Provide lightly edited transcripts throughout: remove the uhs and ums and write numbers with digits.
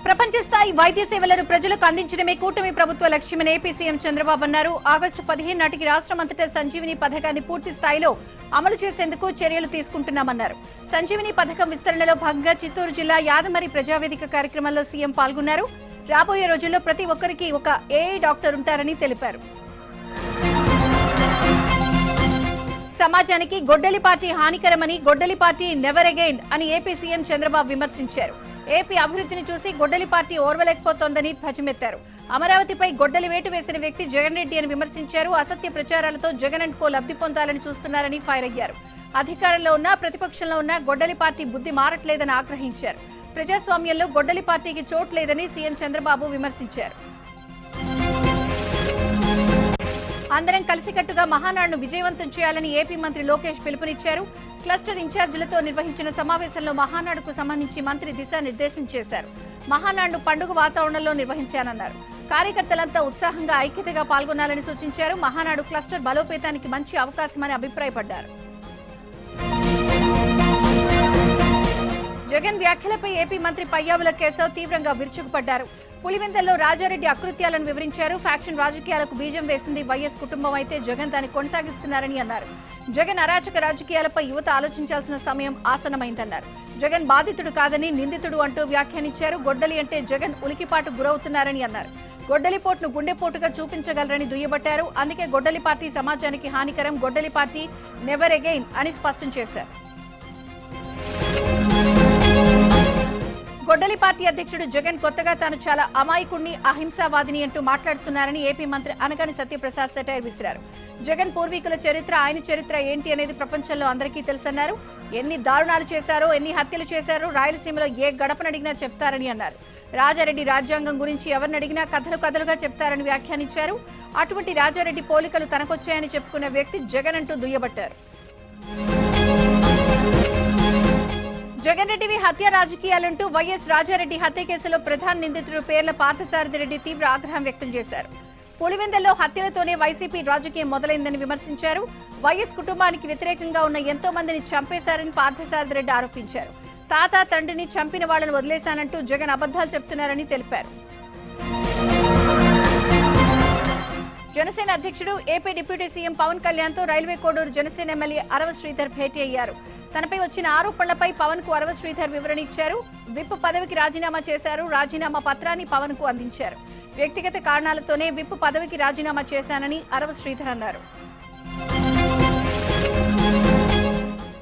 ప్రపంచ స్థాయి వైద్య సేవలను ప్రజలకు అందించడమే కూటమి ప్రభుత్వ లక్ష్యమని ఏపీ సీఎం చంద్రబాబు అన్నారు. ఆగస్టు 15 నాటికి రాష్ట్రమంతటా సంజీవిని పథకాన్ని పూర్తి స్థాయిలో అమలు చేసేందుకు చర్యలు తీసుకుంటున్నామన్నారు. సంజీవిని పథకం విస్తరణలో భాగంగా చిత్తూరు జిల్లా యాదమరి ప్రజావేదిక కార్యక్రమంలో సీఎం పాల్గొన్నారు. రాబోయే రోజుల్లో ప్రతి ఒక్కరికి ఒక ఏఐ డాక్టర్ ఉంటారని తెలిపారు. సమాజానికి గొడ్డలి పార్టీ హానికరమని, గొడ్డలి పార్టీ నెవర్ అగైన్ అని ఏపీ సీఎం చంద్రబాబు విమర్శించారు. ఏపీ అభివృద్ధిని చూసి గొడ్డలి పార్టీ ఓర్వలేకపోతోందని ధ్వజమెత్తారు. అమరావతిపై గొడ్డలి వేటు వేసిన వ్యక్తి జగన్ రెడ్డి అని విమర్శించారు. అసత్య ప్రచారాలతో జగన్ అండ్ కో లబ్ధి పొందాలని చూస్తున్నారని ఫైర్ అయ్యారు. అధికారంలో ఉన్నా ప్రతిపక్షంలో ఉన్నా గొడ్డలి పార్టీ బుద్ధి మారట్లేదని ఆగ్రహించారు. ప్రజాస్వామ్యంలో గొడ్డలి పార్టీకి చోటు లేదని సీఎం చంద్రబాబు విమర్శించారు. అందరం కలిసికట్టుగా మహానాడును విజయవంతం చేయాలని ఏపీ మంత్రి లోకేష్ పిలుపునిచ్చారు. క్లస్టర్ ఇన్ఛార్జీలతో నిర్వహించిన సమావేశంలో మహానాడుకు సంబంధించి మంత్రి దిశానిర్దేశం చేశారు. మహానాడును పండుగ వాతావరణంలో నిర్వహించానన్నారు. కార్యకర్తలంతా ఉత్సాహంగా ఐక్యతగా పాల్గొనాలని సూచించారు. మహానాడు క్లస్టర్ బలోపేతానికి మంచి అవకాశమని అభిప్రాయపడ్డారు. జగన్ వ్యాఖ్యలపై ఏపీ మంత్రి పయ్యావుల కేశవ్ తీవ్రంగా విరుచుకుపడ్డారు. పులివెందుల్లో రాజారెడ్డి అకృత్యాలను వివరించారు. ఫ్యాక్షన్ రాజకీయాలకు బీజం వేసింది వైఎస్ కుటుంబం అయితే జగన్ దాన్ని కొనసాగిస్తున్నారని అన్నారు. జగన్ అరాచక రాజకీయాలపై యువత ఆలోచించాల్సిన సమయం ఆసన్నమైందన్నారు. జగన్ బాధితుడు కాదని నిందితుడు అంటూ వ్యాఖ్యానించారు. గొడ్డలి అంటే జగన్ ఉలికిపాటు గురవుతున్నారని అన్నారు. గొడ్డలిపోటును గుండెపోటుగా చూపించగలరని దుయ్యబట్టారు. అందుకే గొడ్డలి పార్టీ సమాజానికి హానికరం, గొడ్డలి పార్టీ నెవర్ అగైన్ అని స్పష్టం చేశారు. గొడ్డలి పార్టీ అధ్యక్షుడు జగన్ కొత్తగా తాను చాలా అమాయకుణ్ణి, అహింసావాదిని అంటూ మాట్లాడుతున్నారని ఏపీ మంత్రి అనగాని సత్యప్రసాద్ సెటైర్ విసిరారు. జగన్ పూర్వీకుల చరిత్ర, ఆయన చరిత్ర ఏంటి అనేది ప్రపంచంలో అందరికీ తెలుసన్నారు. ఎన్ని దారుణాలు చేశారో, ఎన్ని హత్యలు చేశారో రాయలసీమలో ఏ గడపనడిగినా చెప్తారని అన్నారు. రాజారెడ్డి రాజ్యాంగం గురించి ఎవరిని అడిగినా కథలు కథలుగా చెప్తారని వ్యాఖ్యానించారు. అటువంటి రాజారెడ్డి పోలికలు తనకొచ్చాయని చెప్పుకున్న వ్యక్తి జగన్ అంటూ దుయ్యబట్టారు. జగన్ రెడ్డివి హత్య రాజకీయాలంటూ వైఎస్ రాజారెడ్డి హత్య కేసులో ప్రధాన నిందితుడు పేర్ల పార్థసారథి రెడ్డి తీవ్ర ఆగ్రహం వ్యక్తం చేశారు. పులివెందుల్లో హత్యలతోనే వైసీపీ రాజకీయం మొదలైందని విమర్శించారు. వైఎస్ కుటుంబానికి వ్యతిరేకంగా ఉన్న ఎంతో మందిని చంపేశారని పార్థసారథి రెడ్డి ఆరోపించారు. తాత తండ్రిని చంపిన వాళ్లను వదిలేశానంటూ జగన్ అబద్దాలు చెప్తున్నారని తెలిపారు. జనసేన అధ్యక్షుడు AP deputy CM Pawan Kalyan తో రైల్వే కోడూరు జనసేన ఎమ్మెల్యే అరవ శ్రీధర్ భేటీ అయ్యారు. తనపై వచ్చిన ఆరోపణలపై పవన్ కు అరవ శ్రీధర్ వివరణ ఇచ్చారు. విప్ పదవికి రాజీనామా చేశారు. రాజీనామా పత్రాన్ని పవన్ కు అందించారు. వ్యక్తిగత కారణాలతోనే విప్ పదవికి రాజీనామా చేశానని అరవ శ్రీధర్ అన్నారు.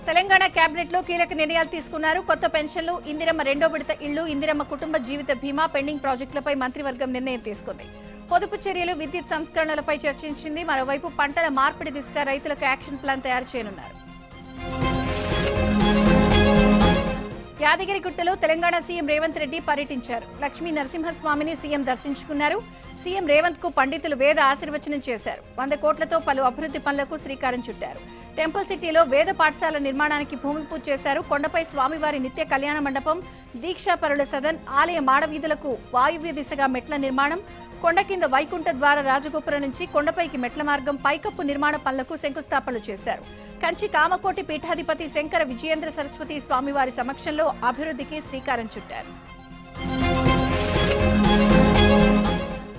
తెలంగాణ కేబినెట్ లో కీలక నిర్ణయాలు తీసుకున్నారు. కొత్త పెన్షన్లు, ఇందిరమ్మ రెండో విడత ఇళ్లు, ఇందిరమ్మ కుటుంబ జీవిత బీమా, పెండింగ్ ప్రాజెక్టులపై మంత్రివర్గం నిర్ణయం తీసుకుంది. పొదుపు చర్యలు, విద్యుత్ సంస్కరణలపై చర్చించింది. మరోవైపు పంటల మార్పిడి దిశగా రైతులకు యాక్షన్ ప్లాన్ తయారు చేయనున్నారు. యాదగిరిగుట్టలో తెలంగాణ సీఎం రేవంత్ రెడ్డి పర్యటించారు. లక్ష్మీ నరసింహస్వామిని సీఎం దర్శించుకున్నారు. సీఎం రేవంత్ కు పండితులు వేద ఆశీర్వచనం చేశారు. 100 కోట్లతో పలు అభివృద్ధి పనులకు శ్రీకారం చుట్టారు. టెంపుల్ సిటీలో వేద పాఠశాల నిర్మాణానికి భూమి పూజ చేశారు. కొండపై స్వామివారి నిత్య కళ్యాణ మండపం, దీక్షాపరుల సదన్, ఆలయ మాడవీధులకు వాయువ్య దిశగా మెట్ల నిర్మాణం, కొండ కింద వైకుంఠ ద్వార రాజగోపురం నుంచి కొండపైకి మెట్ల మార్గం, పైకప్పు నిర్మాణ పనులకు శంకుస్థాపనలు చేశారు. కంచి కామకోటి పీఠాధిపతి శంకర విజయేంద్ర సరస్వతి స్వామివారి సమక్షంలో అభివృద్ధికి శ్రీకారం చుట్టారు.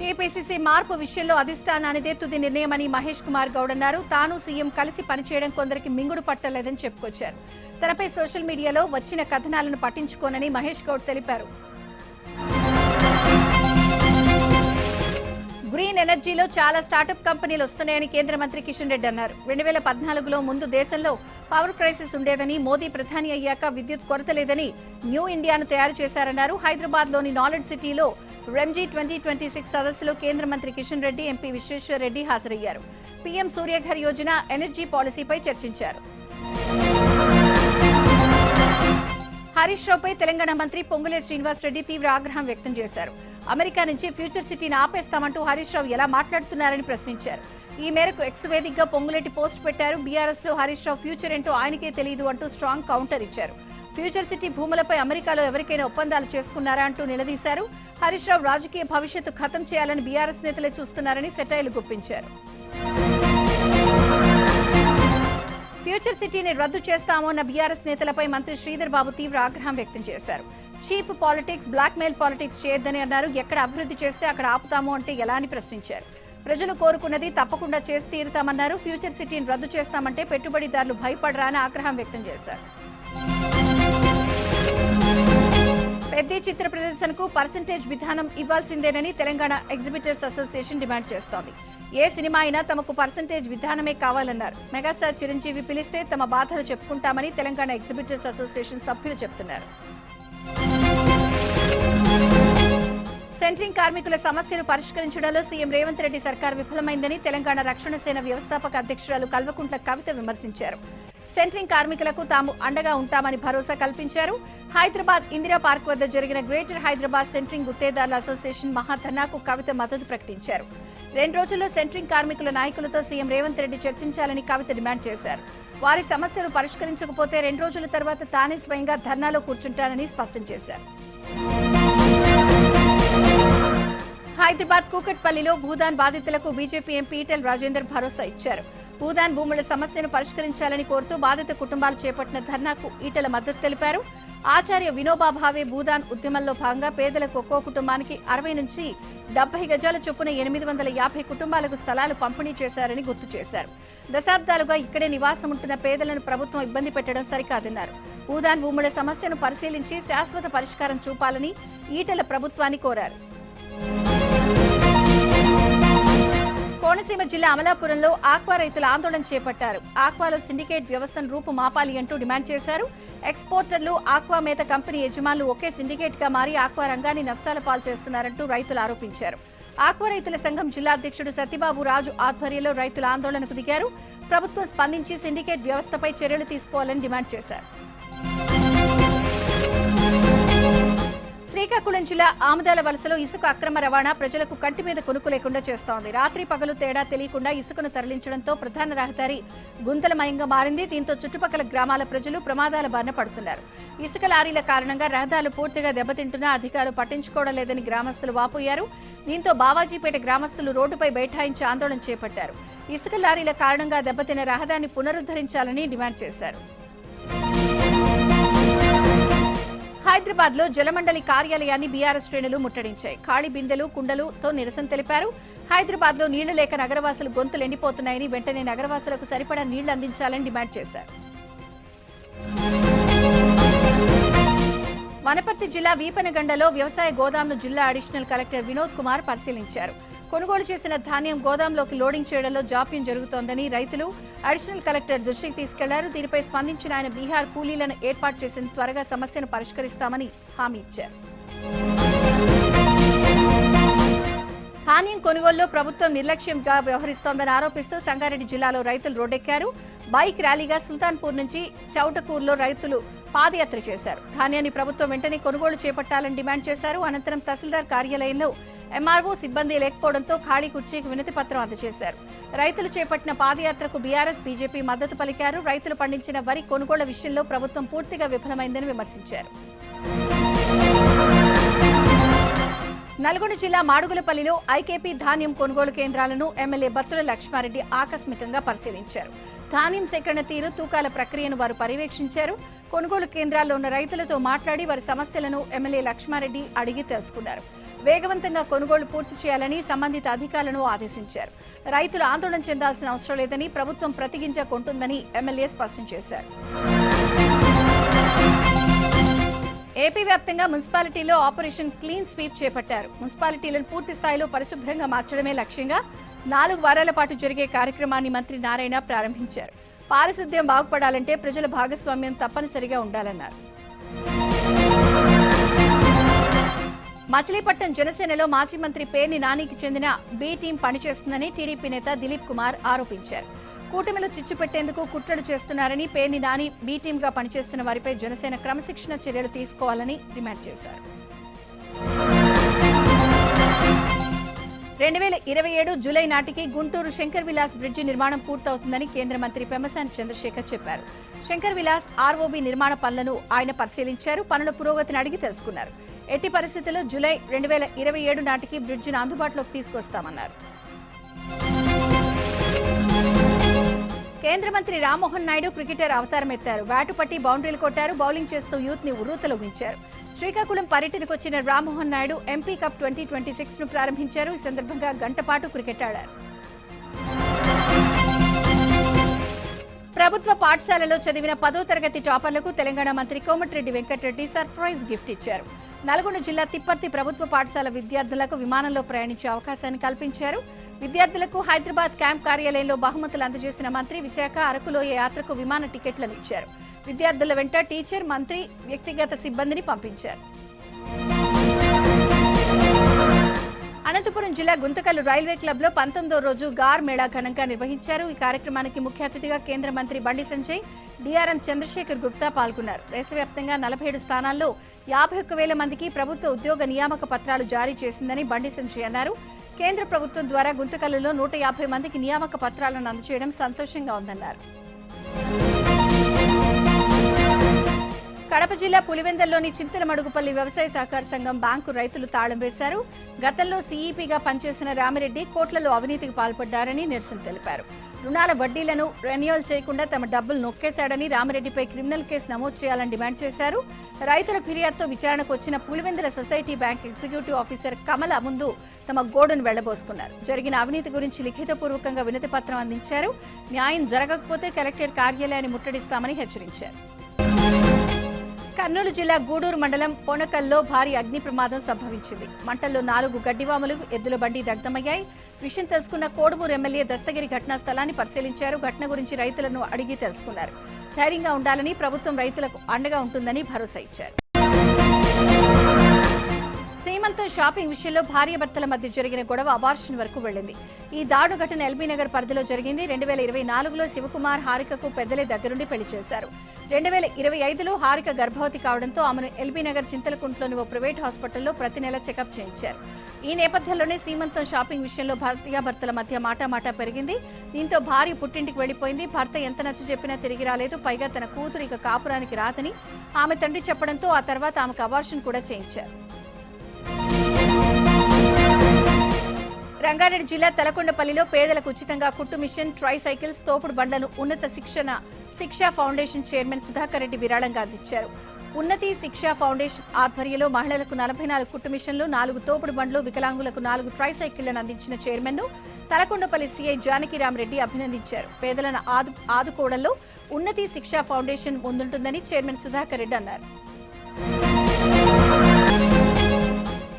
ఏపీసీసీ మార్పు విషయంలో అధిష్టానానిదే తుది నిర్ణయమని మహేష్ కుమార్ గౌడ్ అన్నారు. తాను సీఎం కలిసి పనిచేయడం కొందరికి మింగుడు పట్టలేదని చెప్పుకొచ్చారు. తనపై సోషల్ మీడియాలో వచ్చిన కథనాలను పట్టించుకోనని మహేష్ గౌడ్ తెలిపారు. గ్రీన్ ఎనర్జీలో చాలా స్టార్టప్ కంపెనీలు వస్తున్నాయని కేంద్ర మంత్రి కిషన్ రెడ్డి అన్నారు. 2014లో ముందు దేశంలో పవర్ క్రైసిస్ ఉండేదని, మోదీ ప్రధాని అయ్యాక విద్యుత్ కొరత లేదని న్యూ ఇండియాను తయారు చేశారన్నారు. హైదరాబాద్ లోని నాలెడ్జ్ సిటీలో రెంజీ 2026 సదస్సులో కేంద్ర మంత్రి కిషన్ రెడ్డి, ఎంపీ విశ్వేశ్వర్ రెడ్డి హాజరయ్యారు. పీఎం సూర్యఘర్ యోజన, ఎనర్జీ పాలసీపై చర్చించారు. హరీష్ రావుపై తెలంగాణ మంత్రి పొంగులేటి శ్రీనివాస్ రెడ్డి తీవ్ర ఆగ్రహం వ్యక్తం చేశారు. అమెరికా నుంచి ఫ్యూచర్ సిటీని ఆపేస్తామంటూ హరీష్ రావు ఎలా మాట్లాడుతున్నారని ప్రశ్నించారు. ఈ మేరకు ఎక్స్ వేదికగా పొంగులేటి పోస్ట్ పెట్టారు. బీఆర్ఎస్ లో హరీష్ రావు ఫ్యూచర్ ఏంటో ఆయనకే తెలియదు అంటూ స్ట్రాంగ్ కౌంటర్ ఇచ్చారు. ఫ్యూచర్ సిటీ భూములపై అమెరికాలో ఎవరికైనా ఒప్పందాలు చేసుకున్నారా అంటూ నిలదీశారు. హరీష్ రావు రాజకీయ భవిష్యత్తు ఖతం చేయాలని బీఆర్ఎస్ నేతలే చూస్తున్నారని సెటైర్లు గుప్పించారు. ఫ్యూచర్ సిటీని రద్దు చేస్తామన్న బీఆర్ఎస్ నేతలపై మంత్రి శ్రీధర్ బాబు తీవ్ర ఆగ్రహం వ్యక్తం చేశారు. చీప్ పాలిటిక్స్, బ్లాక్మెయిల్ పాలిటిక్స్ చేయొద్దని అన్నారు. ఎక్కడ అభివృద్ధి చేస్తే అక్కడ ఆపుతాము అంటే ఎలా అని ప్రశ్నించారు. ప్రజలు కోరుకున్నది తప్పకుండా చేసి తీరుతామన్నారు. ఫ్యూచర్ సిటీని రద్దు చేస్తామంటే పెట్టుబడిదారులు భయపడరా అని ఆగ్రహం వ్యక్తం చేశారు. పెద్ద చిత్ర ప్రదర్శనకు పర్సెంటేజ్ విధానం ఇవ్వాల్సిందేనని తెలంగాణ ఎగ్జిబిటర్స్ అసోసియేషన్ డిమాండ్ చేస్తోంది. ఏ సినిమా అయినా తమకు పర్సెంటేజ్ విధానమే కావాలన్నారు. మెగాస్టార్ చిరంజీవి పిలిస్తే తమ బాధలు చెప్పుకుంటామని తెలంగాణ ఎగ్జిబిటర్స్ అసోసియేషన్ సభ్యులు చెబుతున్నారు. సెంట్రింగ్ కార్మికుల సమస్యలు పరిష్కరించడంలో సీఎం రేవంత్ రెడ్డి సర్కార్ విఫలమైందని తెలంగాణ రక్షణ సేన వ్యవస్థాపక అధ్యక్షురాలు కల్వకుంట్ల కవిత విమర్శించారు. సెంట్రింగ్ కార్మికులకు తాము అండగా ఉంటామని భరోసా కల్పించారు. హైదరాబాద్ ఇందిరా పార్క్ వద్ద జరిగిన గ్రేటర్ హైదరాబాద్ సెంట్రింగ్ గుత్తేదారుల అసోసియేషన్ మహాధర్నాకు కవిత మద్దతు ప్రకటించారు. 2 రోజుల్లో సెంట్రింగ్ కార్మికుల నాయకులతో సీఎం రేవంత్ రెడ్డి చర్చించాలని కవిత డిమాండ్ చేశారు. వారి సమస్యలు పరిష్కరించకపోతే 2 రోజుల తర్వాత తానే స్వయంగా ధర్నాలో కూర్చుంటానని స్పష్టం చేశారు. హైదరాబాద్ కూకట్పల్లిలో భూదాన్ బాధితులకు బీజేపీ ఎంపీ ఈటెల రాజేందర్ భరోసా ఇచ్చారు. భూదాన్ భూముల సమస్యను పరిష్కరించాలని కోరుతూ బాధిత కుటుంబాలు చేపట్టిన ధర్నాకు ఈటెల మద్దతు తెలిపారు. ఆచార్య వినోబా భావే భూదాన్ ఉద్యమంలో భాగంగా పేదలకు ఒక్కో కుటుంబానికి 60 నుంచి 70 గజాల చొప్పున 850 కుటుంబాలకు స్థలాలు పంపిణీ చేశారని గుర్తు చేశారు. దశాబ్దాలుగా ఇక్కడే నివాసం ఉంటున్న పేదలను ప్రభుత్వం ఇబ్బంది పెట్టడం సరికాదన్నారు. భూదాన్ భూముల సమస్యను పరిశీలించి శాశ్వత పరిష్కారం చూపాలని ఈటెల ప్రభుత్వాన్ని కోరారు. కోనసీమ జిల్లా అమలాపురంలో ఆక్వా రైతుల ఆందోళన చేపట్టారు. ఆక్వాలో సిండికేట్ వ్యవస్థను రూపుమాపాలి అంటూ డిమాండ్ చేశారు. ఎక్స్పోర్టర్లు, ఆక్వా మేత కంపెనీ యజమానులు ఒకే సిండికేట్ గా మారి ఆక్వా రంగాన్ని నష్టాల పాలు చేస్తున్నారంటూ రైతులు ఆరోపించారు. ఆక్వా రైతుల సంఘం జిల్లా అధ్యక్షుడు సత్యబాబు రాజు ఆధ్వర్యంలో రైతుల ఆందోళనకు దిగారు. ప్రభుత్వం స్పందించి సిండికేట్ వ్యవస్థపై చర్యలు తీసుకోవాలని డిమాండ్ చేశారు. శ్రీకాకుళం జిల్లా ఆముదాల వలసలో ఇసుక అక్రమ రవాణా ప్రజలకు కంటి మీద కొనుక్కు లేకుండా చేస్తోంది. రాత్రి పగలు తేడా తెలియకుండా ఇసుకను తరలించడంతో ప్రధాన రహదారి గుంతలమయంగా మారింది. దీంతో చుట్టుపక్కల గ్రామాల ప్రజలు ప్రమాదాల బారిన పడుతున్నారు. ఇసుక లారీల కారణంగా రహదారులు పూర్తిగా దెబ్బతింటున్నా అధికారులు పట్టించుకోవడం లేదని గ్రామస్తులు వాపోయారు. దీంతో బావాజీపేట గ్రామస్తులు రోడ్డుపై బైఠాయించి ఆందోళన చేపట్టారు. ఇసుక లారీల కారణంగా దెబ్బతిన్న రహదారిని పునరుద్ధరించాలని డిమాండ్ చేశారు. హైదరాబాద్ లో జలమండలి కార్యాలయాన్ని బీఆర్ఎస్ శ్రేణులు ముట్టడించాయి. ఖాళీ బిందెలు, కుండలుతో నిరసన తెలిపారు. హైదరాబాద్ లో నీళ్లు లేక నగరవాసులు గొంతులు ఎండిపోతున్నాయని, వెంటనే నగరవాసులకు సరిపడా నీళ్లు అందించాలని డిమాండ్ చేశారు. వనపర్తి జిల్లా వీపనగండలో వ్యవసాయ గోదాంను జిల్లా అడిషనల్ కలెక్టర్ వినోద్ కుమార్ పరిశీలించారు. కొనుగోలు చేసిన ధాన్యం గోదాంలోకి లోడింగ్ చేయడంలో జాప్యం జరుగుతోందని రైతులు అడిషనల్ కలెక్టర్ దృష్టికి తీసుకెళ్లారు. దీనిపై స్పందించిన ఆయన బీహార్ కూలీలను ఏర్పాటు చేసిన త్వరగా సమస్యను పరిష్కరిస్తామని హామీ ఇచ్చారు. ధాన్యం కొనుగోలులో ప్రభుత్వం నిర్లక్ష్యంగా వ్యవహరిస్తోందని ఆరోపిస్తూ సంగారెడ్డి జిల్లాలో రైతులు రోడ్డెక్కారు. బైక్ ర్యాలీగా సుల్తాన్పూర్ నుంచి చౌటకూరులో రైతులు పాదయాత్ర చేశారు. ధాన్యాన్ని ప్రభుత్వం వెంటనే కొనుగోలు చేపట్టాలని డిమాండ్ చేశారు. అనంతరం తహసీల్దార్ కార్యాలయంలో ఎంఆర్ఓ సిబ్బంది లేకపోవడంతో ఖాళీ కుర్చీకి వినతి పత్రం అందజేశారు. రైతులు చేపట్టిన పాదయాత్రకు బీఆర్ఎస్, బీజేపీ మద్దతు పలికారు. రైతులు పండించిన వరి కొనుగోళ్ల విషయంలో ప్రభుత్వం పూర్తిగా విఫలమైందని విమర్శించారు. నల్గొండ జిల్లా మాడుగులపల్లిలో ఐకేపీ ధాన్యం కొనుగోలు కేంద్రాలను ఎమ్మెల్యే బత్తుల లక్ష్మారెడ్డి ఆకస్మికంగా పరిశీలించారు. ధాన్యం సేకరణ తీరు, తూకాల ప్రక్రియను వారు పర్యవేక్షించారు. కొనుగోలు కేంద్రాల్లో ఉన్న రైతులతో మాట్లాడి వారి సమస్యలను ఎమ్మెల్యే లక్ష్మారెడ్డి అడిగి తెలుసుకున్నారు. వేగవంతంగా కొనుగోలు పూర్తి చేయాలని సంబంధిత అధికారులను ఆదేశించారు. రైతులు ఆందోళన చెందాల్సిన అవసరం లేదని, ప్రభుత్వం ప్రతిగింజ కొంటుందని ఎమ్మెల్యే స్పష్టం చేశారు. ఏపీ వ్యాప్తంగా మున్సిపాలిటీలో ఆపరేషన్ క్లీన్ స్వీప్ చేపట్టారు. మున్సిపాలిటీలను పూర్తి స్థాయిలో పరిశుభ్రంగా మార్చడమే లక్ష్యంగా 4 వారాల పాటు జరిగే కార్యక్రమాన్ని మంత్రి నారాయణ ప్రారంభించారు. పారిశుద్ధ్యం బాగుపడాలంటే ప్రజల భాగస్వామ్యం తప్పనిసరిగా ఉండాలన్నారు. మచిలీపట్నం జనసేనలో మాజీ మంత్రి పేర్ని నానికి చెందిన బి టీం పనిచేస్తుందని టీడీపీ నేత దిలీప్ కుమార్ ఆరోపించారు. కూటమిలో చిచ్చు పెట్టేందుకు కుట్రలు చేస్తున్నారని, పేర్ని నాని బి టీంగా పనిచేస్తున్న వారిపై జనసేన క్రమశిక్షణ చర్యలు తీసుకోవాలని డిమాండ్ చేశారు. 2027 జూలై నాటికి గుంటూరు శంకర్ విలాస్ బ్రిడ్జి నిర్మాణం పూర్తవుతుందని కేంద్ర మంత్రి పెమ్మసాని చంద్రశేఖర్ చెప్పారు. శంకర్ విలాస్ ఆర్ఓబీ నిర్మాణ పనులను ఆయన పరిశీలించారు. పనుల పురోగతిని అడిగి తెలుసుకున్నారు. ఎట్టి పరిస్థితుల్లో జూలై 2027 నాటికి బ్రిడ్జిను అందుబాటులోకి తీసుకొస్తామన్నారు. కేంద్ర మంత్రి రామ్మోహన్ నాయుడు క్రికెటర్ అవతారం ఎత్తారు. బ్యాటు పట్టి బౌండరీలు కొట్టారు. బౌలింగ్ చేస్తూ యూత్ ని ఉర్రూతలొగించారు. శ్రీకాకుళం పర్యటనకు వచ్చిన రామ్మోహన్ నాయుడు ఎంపీ కప్ 2026 ను ప్రారంభించారు. ఈ సందర్భంగా గంటపాటు క్రికెట్ ఆడారు. ప్రభుత్వ పాఠశాలలో చదివిన 10వ తరగతి టాపర్లకు తెలంగాణ మంత్రి కోమటిరెడ్డి వెంకటరెడ్డి సర్ప్రైజ్ గిఫ్ట్ ఇచ్చారు. నల్గొండ జిల్లా తిప్పర్తి ప్రభుత్వ పాఠశాల విద్యార్థులకు విమానంలో ప్రయాణించే అవకాశాన్ని కల్పించారు. విద్యార్థులకు హైదరాబాద్ క్యాంప్ కార్యాలయంలో బహుమతులు అందజేసిన మంత్రి విశాఖ అరకులో యాత్రకు విమాన టికెట్లను ఇచ్చారు. విద్యార్థుల వెంట టీచర్, మంత్రి, వ్యక్తిగత సిబ్బందిని పంపించారు. అనంతపురం జిల్లా గుంతకల్లు రైల్వే క్లబ్ లో 19వ రోజు గార్ మేళా ఘనంగా నిర్వహించారు. ఈ కార్యక్రమానికి ముఖ్య అతిథిగా కేంద్ర మంత్రి బండి సంజయ్, డిఆర్ఎం చంద్రశేఖర్ గుప్తా పాల్గొన్నారు. దేశవ్యాప్తంగా 47 స్థానాల్లో 51,000 మందికి ప్రభుత్వ ఉద్యోగ నియామక పత్రాలు జారీ చేసిందని బండి సంజయ్ అన్నారు. కేంద్ర ప్రభుత్వం ద్వారా గుంతకల్లులో 150 మందికి నియామక పత్రాలను అందజేయడం సంతోషంగా ఉందన్నారు. కడప జిల్లా పులివెందల్లోని చింతలమడుగుపల్లి వ్యవసాయ సహకార సంఘం బ్యాంకు రైతులు తాళం వేశారు. గతంలో సీఈపీగా పనిచేసిన రామిరెడ్డి కోట్లలో అవినీతికి పాల్పడ్డారని నిరసన తెలిపారు. రుణాల వడ్డీలను రెన్యువల్ చేయకుండా తమ డబ్బులు నొక్కేశాడని రామిరెడ్డిపై క్రిమినల్ కేసు నమోదు చేయాలని డిమాండ్ చేశారు. రైతుల ఫిర్యాదుతో విచారణకు వచ్చిన Pulivendula society bank executive officer Kamala ముందు తమ గోడును వెళ్లబోసుకున్నారు. జరిగిన అవినీతి గురించి లిఖితపూర్వకంగా వినతి పత్రం అందించారు. న్యాయం జరగకపోతే కలెక్టర్ కార్యాలయాన్ని ముట్టడిస్తామని హెచ్చరించారు. కర్నూలు జిల్లా గూడూరు మండలం పొనకల్లో భారీ అగ్ని ప్రమాదం సంభవించింది. మంటల్లో 4 గడ్డివాములు, ఎద్దుల బండి దగ్ధమయ్యాయి. విషయం తెలుసుకున్న కోడుమూరు ఎమ్మెల్యే దస్తగిరి ఘటనా స్థలాన్ని పరిశీలించారు. ఘటన గురించి రైతులను అడిగి తెలుసుకున్నారు. ధైర్యంగా ఉండాలని, ప్రభుత్వం రైతులకు అండగా ఉంటుందని భరోసా ఇచ్చారు. సీమంతో షాపింగ్ విషయంలో భార్యాభర్తల మధ్య జరిగిన గొడవ అబార్షన్ వరకు వెళ్లింది. ఈ దాడు ఘటన ఎల్బీ నగర్ పరిధిలో జరిగింది. 2024లో శివకుమార్ హారికకు పెద్దలే దగ్గరుండి పెళ్లి చేశారు. 2025లో హారిక గర్భవతి కావడంతో ఆమెను ఎల్బీ నగర్ చింతలకుంట్లోని ఓ ప్రైవేట్ హాస్పిటల్లో ప్రతి నెల చెకప్ చేయించారు. ఈ నేపథ్యంలోనే సీమంతం షాపింగ్ విషయంలో భార్యాభర్తల మధ్య మాటామాటా పెరిగింది. దీంతో భార్య పుట్టింటికి వెళ్లిపోయింది. భర్త ఎంత నచ్చ చెప్పినా తిరిగి రాలేదు. పైగా తన కూతురు ఇక కాపురానికి రాదని ఆమె తండ్రి చెప్పడంతో ఆ తర్వాత ఆమెకు అబార్షన్ కూడా చేయించారు. రంగారెడ్డి జిల్లా తలకొండపల్లిలో పేదలకు ఉచితంగా కుట్టు మిషన్, ట్రై సైకిల్స్, తోపుడు బండ్లను ఉన్నత శిక్షా ఫౌండేషన్ చైర్మన్ సుధాకర్ రెడ్డి విరాళంగా అందించారు. ఉన్నతి శిక్షా ఫౌండేషన్ ఆధ్వర్యంలో మహిళలకు 44 కుట్టు మిషన్లు, 4 తోపుడు బండ్లు, వికలాంగులకు 4 ట్రై సైకిళ్లను అందించిన చైర్మన్ ను తలకొండపల్లి సీఐ జానకిరామరెడ్డి అభినందించారు. పేదలను ఆదుకోవడంలో ఉన్నతి శిక్షా ఫౌండేషన్ ముందుంటుందని చైర్మన్ సుధాకర్ రెడ్డి అన్నారు.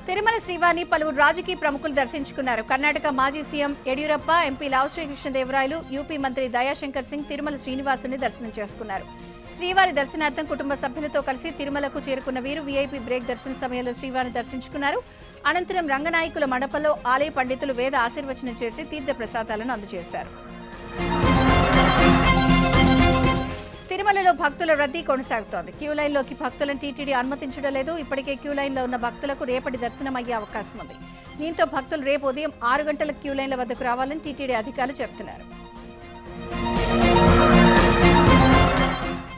తిరుమల శ్రీవారిని పలువురు రాజకీయ ప్రముఖులు దర్శించుకున్నారు. కర్ణాటక మాజీ సీఎం యడియూరప్ప, ఎంపీ లావు శ్రీకృష్ణదేవరాయలు, యూపీ మంత్రి దయాశంకర్ సింగ్ తిరుమల శ్రీనివాసుని దర్శనం చేసుకున్నారు. శ్రీవారి దర్శనార్థం కుటుంబ సభ్యులతో కలిసి తిరుమలకు చేరుకున్న వీరు వీఐపీ బ్రేక్ దర్శన సమయంలో శ్రీవారిని దర్శించుకున్నారు. అనంతరం రంగనాయకుల మండపంలో ఆలయ పండితులు వేద ఆశీర్వచనం చేసి తీర్థ ప్రసాదాలను అందజేశారు. తిరుమలలో భక్తుల రద్దీ కొనసాగుతోంది. క్యూ లైన్లోకి భక్తులను టీటీడీ అనుమతించడం లేదు. ఇప్పటికే క్యూ లైన్లో ఉన్న భక్తులకు రేపటి దర్శనం అయ్యే అవకాశం ఉంది. దీంతో భక్తులు రేపు ఉదయం 6 గంటలకు క్యూ లైన్ల వద్దకు రావాలని టీటీడీ అధికారులు చెబుతున్నారు.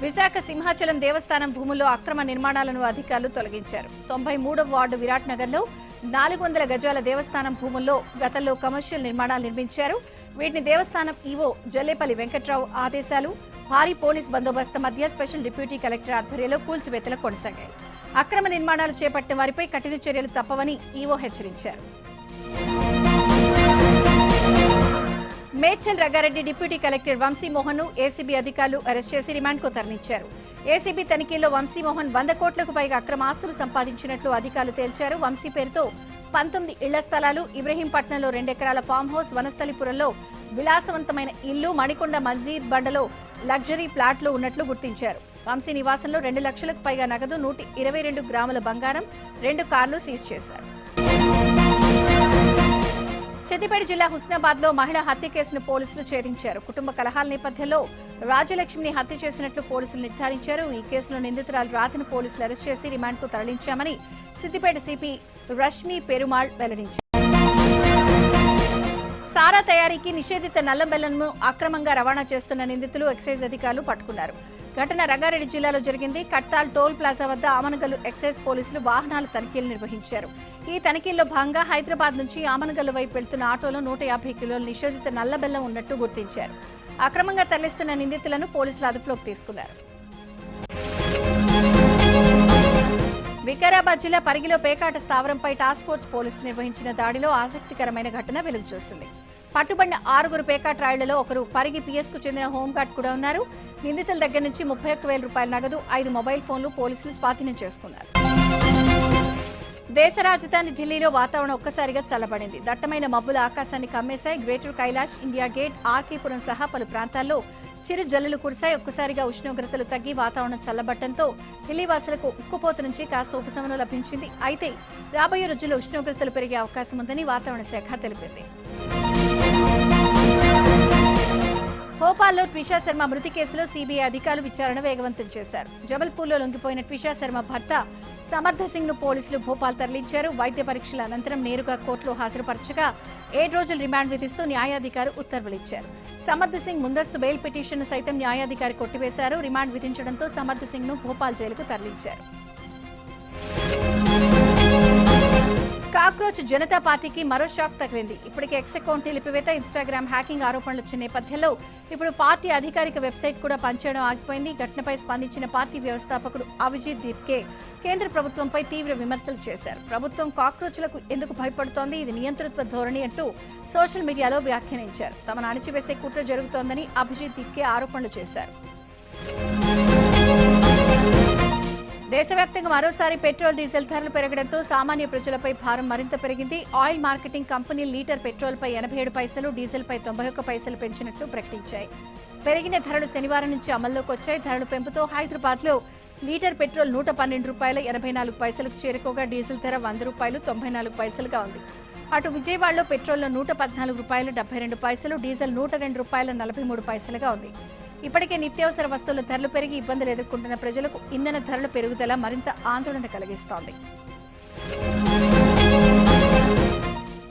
విశాఖ సింహాచలం దేవస్థానం భూముల్లో అక్రమ నిర్మాణాలను అధికారులు తొలగించారు. 93వ వార్డు విరాట్ నగర్లో 400 గజాల దేవస్థానం భూముల్లో గతంలో కమర్షియల్ నిర్మాణాలు నిర్మించారు. వీటిని దేవస్థానం ఈవో జల్లేపల్లి వెంకట్రావు ఆదేశాలు, భారీ పోలీస్ బందోబస్తు మధ్య స్పెషల్ డిప్యూటీ కలెక్టర్ ఆధ్వర్యంలో కూల్చివేతలు కొనసాగాయి. అక్రమ నిర్మాణాలు చేపట్టిన వారిపై కఠిన చర్యలు తప్పవని ఈవో హెచ్చరించారు. మేడ్చల్ రంగారెడ్డి డిప్యూటీ కలెక్టర్ వంశీమోహన్ ను ఏసీబీ అధికారులు అరెస్ట్ చేసి రిమాండ్కు తరలించారు. ఏసీబీ తనిఖీల్లో వంశీమోహన్ 100 కోట్లకు పైగా అక్రమ ఆస్తులు సంపాదించినట్లు అధికారులు తేల్చారు. వంశీ పేరుతో 19 ఇళ్ల స్థలాలు, ఇబ్రహీంపట్నంలో 2 ఎకరాల ఫామ్ హౌస్, వనస్థలిపురంలో విలాసవంతమైన ఇల్లు, మణికొండ మస్జీద్ బండలో లగ్జరీ ప్లాట్లు ఉన్నట్లు గుర్తించారు. వంశీ నివాసంలో 2 లక్షలకు పైగా నగదు, 122 గ్రాముల బంగారం, 2 కార్లు సీజ్ చేశారు. సిద్దిపేట జిల్లా హుస్నాబాద్ లో మహిళ హత్య కేసును పోలీసులు ఛేదించారు. కుటుంబ కలహాల నేపథ్యంలో రాజలక్ష్మిని హత్య చేసినట్లు పోలీసులు నిర్ధారించారు. ఈ కేసులో నిందితురాలు రాతిని పోలీసులు అరెస్ట్ చేసి రిమాండ్కు తరలించామని సిద్దిపేట సిపి రష్మి పెరుమాళ్ వెల్లడించారు. సారా తయారీకి నిషేధిత నల్ల బెల్లంను అక్రమంగా రవాణా చేస్తున్న నిందితులు ఎక్సైజ్ అధికారులు పట్టుకున్నారు. ఘటన రంగారెడ్డి జిల్లాలో జరిగింది. కట్టాల్ టోల్ ప్లాజా వద్ద ఆమనగల్లు ఎక్సైజ్ పోలీసులు వాహనాల తనిఖీలు నిర్వహించారు. ఈ తనిఖీల్లో భాగంగా హైదరాబాద్ నుంచి ఆమనగల్లు వైపు వెళ్తున్న ఆటోలో 150 కిలోల నిషేధిత నల్ల బెల్లం ఉన్నట్టు గుర్తించారు. అక్రమంగా తరలిస్తున్న నిందితులను పోలీసులు అదుపులోకి తీసుకున్నారు. వికారాబాద్ జిల్లా పరిగిలో పేకాట స్థావరంపై టాస్క్ ఫోర్స్ పోలీసులు నిర్వహించిన దాడిలో ఆసక్తికరమైన ఘటన వెలుగు చూసింది. పట్టుబడిన 6 పేకాట రాయుళ్లలో ఒకరు పరిగి పిఎస్ కు చెందిన హోంగార్డ్ కూడా ఉన్నారు. నిందితుల దగ్గర నుంచి 31,000 రూపాయల నగదు, 5 మొబైల్ ఫోన్లు పోలీసులు స్వాధీనం చేసుకున్నారు. దేశ రాజధాని ఢిల్లీలో వాతావరణం ఒక్కసారిగా చల్లబడింది. దట్టమైన మబ్బులు ఆకాశాన్ని కమ్మేశాయి. Greater Kailash, India gate, RK Puram సహా పలు ప్రాంతాల్లో చిరు జల్లులు కురిశాయి. ఒక్కసారిగా ఉష్ణోగ్రతలు తగ్గి వాతావరణం చల్లబడటంతో ఢిల్లీ వాసులకు ఉక్కుపోత నుంచి కాస్త ఉపశమనం లభించింది. అయితే రాబోయే రోజుల్లో ఉష్ణోగ్రతలు పెరిగే అవకాశం ఉందని వాతావరణ శాఖ తెలిపింది. భోపాల్లో ట్విషా శర్మ మృతి కేసులో సీబీఐ అధికారులు విచారణ వేగవంతం చేశారు. జబల్పూర్లో లొంగిపోయిన ట్విషా శర్మ భర్త సమర్థ సింగ్ ను పోలీసులు భోపాల్ తరలించారు. వైద్య పరీక్షల అనంతరం నేరుగా కోర్టులో హాజరుపరచగా 7 రోజులు రిమాండ్ విధిస్తూ న్యాయాధికారి ఉత్తర్వులిచ్చారు. సమర్థ సింగ్ ముందస్తు బెయిల్ పిటిషన్ను సైతం న్యాయాధికారి కొట్టివేశారు. రిమాండ్ విధించడంతో సమర్థ సింగ్ ను భోపాల్ జైలుకు తరలించారు. కాక్రోచ్ జనతా పార్టీకి మరో షాక్ తగిలింది. ఇప్పటికే ఎక్స్ అకౌంట్ నిలిపివేత, ఇన్స్టాగ్రామ్ హ్యాకింగ్ ఆరోపణలు వచ్చిన నేపథ్యంలో ఇప్పుడు పార్టీ అధికారిక వెబ్సైట్ కూడా పనిచేయడం ఆగిపోయింది. ఘటనపై స్పందించిన పార్టీ వ్యవస్థాపకుడు అభిజిత్ దీప్కే కేంద్ర ప్రభుత్వంపై తీవ్ర విమర్శలు చేశారు. ప్రభుత్వం కాక్రోచ్లకు ఎందుకు భయపడుతోంది, ఇది నియంతృత్వ ధోరణి అంటూ సోషల్ మీడియాలో వ్యాఖ్యానించారు. తమను అణిచివేసే కుట్ర జరుగుతోందని అభిజిత్ దీప్కే ఆరోపణలు చేశారు. దేశవ్యాప్తంగా మరోసారి పెట్రోల్, డీజిల్ ధరలు పెరగడంతో సామాన్య ప్రజలపై భారం మరింత పెరిగింది. ఆయిల్ మార్కెటింగ్ కంపెనీ లీటర్ పెట్రోల్పై 87 పైసలు, డీజిల్పై 91 పైసలు పెంచినట్లు ప్రకటించాయి. పెరిగిన ధరలు శనివారం నుంచి అమల్లోకి వచ్చాయి. ధరల పెంపుతో హైదరాబాద్లో లీటర్ పెట్రోల్ 112 రూపాయల 84 పైసలకు చేరుకోగా డీజిల్ ధర 100 రూపాయలు 94 పైసలుగా ఉంది. అటు విజయవాడలో పెట్రోల్లో 114 రూపాయలు 72 పైసలు, డీజిల్ 102 రూపాయల 43 పైసలుగా ఉంది. ఇప్పటికే నిత్యావసర వస్తువుల ధరలు పెరిగి ఇబ్బందులు ఎదుర్కొంటున్న ప్రజలకు ఇంధన ధరల పెరుగుదల మరింత ఆందోళన కలిగిస్తోంది.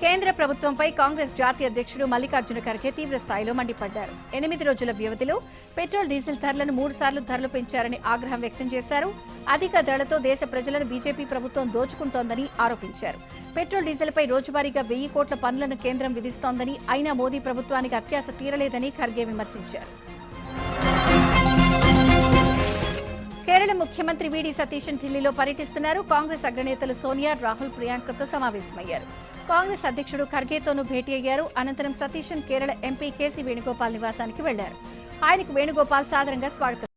కేంద్ర ప్రభుత్వంపై కాంగ్రెస్ జాతీయ అధ్యక్షుడు మల్లికార్జున ఖర్గే తీవ్ర స్థాయిలో మండిపడ్డారు. 8 రోజుల వ్యవధిలో పెట్రోల్, డీజిల్ ధరలను 3 సార్లు ధరలు పెంచారని ఆగ్రహం వ్యక్తం చేశారు. అధిక ధరలతో దేశ ప్రజలను బీజేపీ ప్రభుత్వం దోచుకుంటోందని ఆరోపించారు. పెట్రోల్, డీజిల్పై రోజువారీగా 1000 కోట్ల పన్నులను కేంద్రం విధిస్తోందని, అయినా మోదీ ప్రభుత్వానికి అత్యాశ తీరలేదని ఖర్గే విమర్శించారు. కేరళ ముఖ్యమంత్రి వీడి సతీశన్ ఢిల్లీలో పర్యటిస్తున్నారు. కాంగ్రెస్ అగ్రనేతలు సోనియా, రాహుల్, ప్రియాంకతో సమావేశమయ్యారు. కాంగ్రెస్ అధ్యక్షుడు ఖర్గేతోనూ భేటీ అయ్యారు. అనంతరం సతీశన్ కేరళ ఎంపీ కేసీ వేణుగోపాల్ నివాసానికి వెళ్లారు. ఆయనకు వేణుగోపాల్ సాదరంగా స్వాగతం